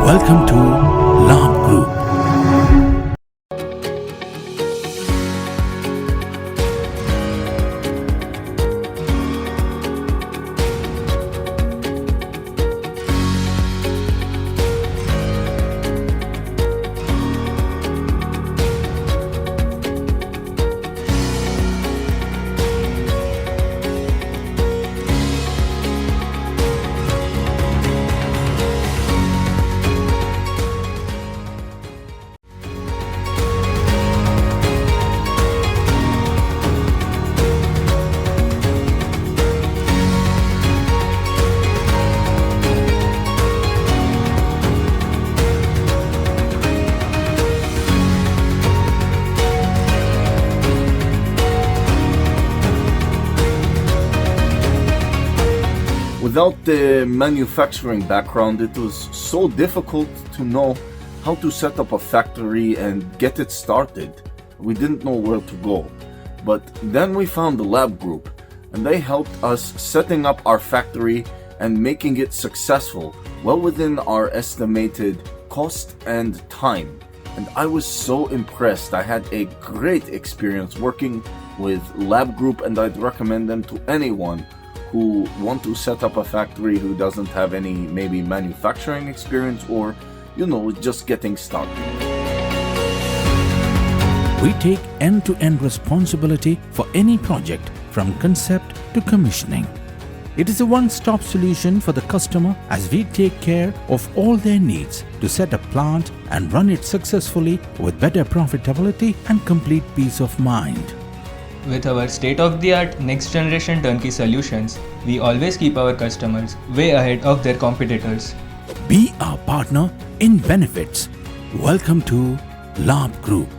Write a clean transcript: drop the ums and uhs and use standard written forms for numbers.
Welcome to Labh Group. Without the manufacturing background, it was so difficult to know how to set up a factory and get it started. We didn't know where to go. But then we found the Labh Group, and they helped us setting up our factory and making it successful, well within our estimated cost and time. And I was so impressed. I had a great experience working with Labh Group, and I'd recommend them to anyone who want to set up a factory who doesn't have any maybe manufacturing experience or, just getting started. We take end-to-end responsibility for any project from concept to commissioning. It is a one-stop solution for the customer as we take care of all their needs to set a plant and run it successfully with better profitability and complete peace of mind. With our state-of-the-art next-generation turnkey solutions, we always keep our customers way ahead of their competitors. Be our partner in benefits. Welcome to Labh Group.